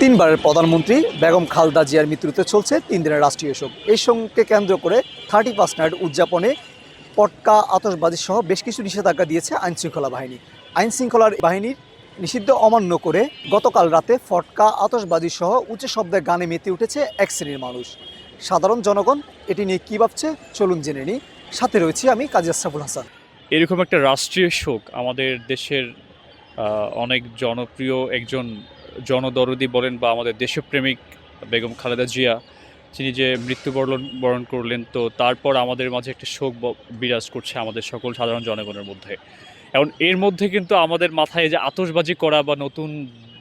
তিনবারের প্রধানমন্ত্রী বেগম খালেদা জিয়ার মৃত্যুতে চলছে 3 দিনের রাষ্ট্রীয় শোক। এই শোককে কেন্দ্র করে 31 নাইট উদযাপনে পটকা, আতশবাজি সহ বেশ কিছু নিষেধাজ্ঞা দিয়েছে আইনশৃঙ্খলা বাহিনী। আইনশৃঙ্খলা বাহিনীর নিষিদ্ধ অমান্য করে গতকাল রাতে ফটকা, আতশবাজি সহ উচ্চ শব্দে গানে মেতে উঠেছে এক শ্রেণীর মানুষ। সাধারণ জনগণ এটি নিয়ে কী ভাবছে চলুন জেনে নিই। সাথে রয়েছি আমি কাজী আশরাফুল হাসান। এরকম একটা রাষ্ট্রীয় শোক আমাদের দেশের অনেক জনপ্রিয় একজন জনদরদি বলেন বা আমাদের দেশপ্রেমিক বেগম খালেদা জিয়া, তিনি যে মৃত্যুবরণ করলেন, তো তারপর আমাদের মাঝে একটা শোক বিরাজ করছে আমাদের সকল সাধারণ জনগণের মধ্যে। এখন এর মধ্যে কিন্তু আমাদের মাথায় যে আতশবাজি করা বা নতুন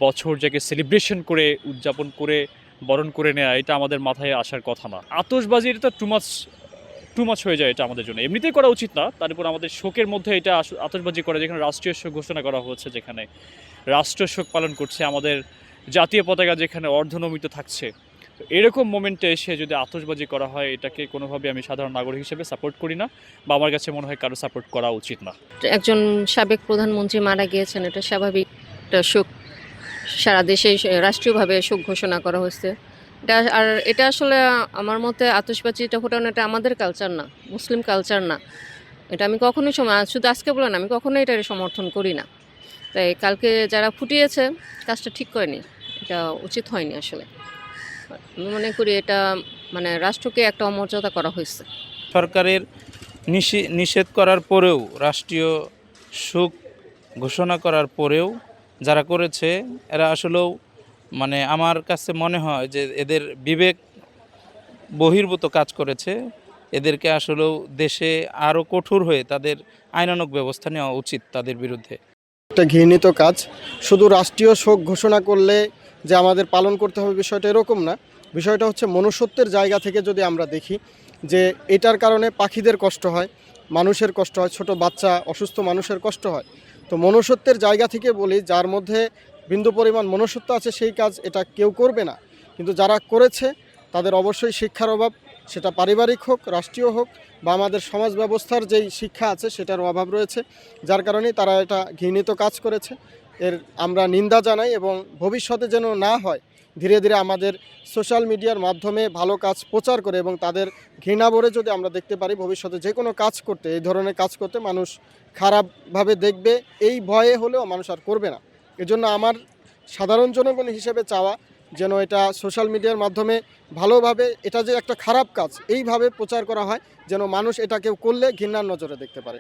বছর যাকে সেলিব্রেশন করে উদযাপন করে বরণ করে নেওয়া, এটা আমাদের মাথায় আসার কথা না। আতশবাজি এটা টু মাচ হয়ে যায়, এটা আমাদের জন্য এমনিতেই করা উচিত না। তারপর আমাদের শোকের মধ্যে এটা আতশবাজি করা, যেখানে রাষ্ট্রীয় শোক ঘোষণা করা হচ্ছে, যেখানে রাষ্ট্র শোক পালন করছে, আমাদের জাতীয় পতাকা যেখানে অর্ধনমিত থাকছে, তো এরকম মোমেন্টে এসে যদি আতশবাজি করা হয়, এটাকে কোনোভাবে আমি সাধারণ নাগরিক হিসেবে সাপোর্ট করি না, বা আমার কাছে মনে হয় কারো সাপোর্ট করা উচিত না। একজন সাবেক প্রধানমন্ত্রী মারা গিয়েছেন, এটা স্বাভাবিক একটা শোক। সারা দেশে রাষ্ট্রীয়ভাবে শোক ঘোষণা করা হয়েছে। এটা আসলে আমার মতে আতশবাজিটা ফোটানো এটা আমাদের কালচার না, মুসলিম কালচার না। এটা আমি কখনোই শুধু আজকে বলে না, আমি কখনোই এটার সমর্থন করি না। তাই কালকে যারা ফুটিয়েছে কাজটা ঠিক করেনি, এটা উচিত হয়নি আসলে। আমি মনে করি এটা রাষ্ট্রকে একটা অমর্যাদা করা হয়েছে। সরকারের নিষেধ করার পরেও, রাষ্ট্রীয় শোক ঘোষণা করার পরেও যারা করেছে, এরা আসলেও আমার কাছে মনে হয় যে এদের বিবেক বহির্ভূত কাজ করেছে। এদেরকে আসলেও দেশে আরও কঠোর হয়ে তাদের আইনানুগ ব্যবস্থা নেওয়া উচিত তাদের বিরুদ্ধে। একটা ঘৃণিত কাজ। শুধু রাষ্ট্রীয় শোক ঘোষণা করলে যে আমাদের পালন করতে হবে বিষয়টা এরকম না। বিষয়টা হচ্ছে মনুষ্যত্বের জায়গা থেকে যদি আমরা দেখি যে এটার কারণে পাখিদের কষ্ট হয়, মানুষের কষ্ট হয়, ছোট বাচ্চা, অসুস্থ মানুষের কষ্ট হয়। তো মনুষ্যত্বের জায়গা থেকে বলি, যার মধ্যে বিন্দু পরিমাণ মনুষ্যত্ব আছে সেই কাজ এটা কেউ করবে না। কিন্তু যারা করেছে তাদের অবশ্যই শিক্ষার অভাব, সেটা পারিবারিক হোক, রাষ্ট্রীয় হোক, বা আমাদের সমাজ ব্যবস্থার যেই শিক্ষা আছে সেটার অভাব রয়েছে, যার কারণেই তারা এটা ঘৃণিত কাজ করেছে। এর আমরা নিন্দা জানাই এবং ভবিষ্যতে যেন না হয়, ধীরে ধীরে আমাদের সোশ্যাল মিডিয়ার মাধ্যমে ভালো কাজ প্রচার করে এবং তাদের ঘৃণা ভরে যদি আমরা দেখতে পারি ভবিষ্যতে যে কোনো কাজ করতে, এই ধরনের কাজ করতে মানুষ খারাপভাবে দেখবে, এই ভয়ে হলেও মানুষ আর করবে না। এজন্য আমার সাধারণ জনগণ হিসেবে চাওয়া যেন এটা সোশ্যাল মিডিয়ার মাধ্যমে ভালোভাবে, এটা যে একটা খারাপ কাজ এইভাবে প্রচার করা হয়, যেন মানুষ এটা কেউ করলে ঘৃণার নজরে দেখতে পারে।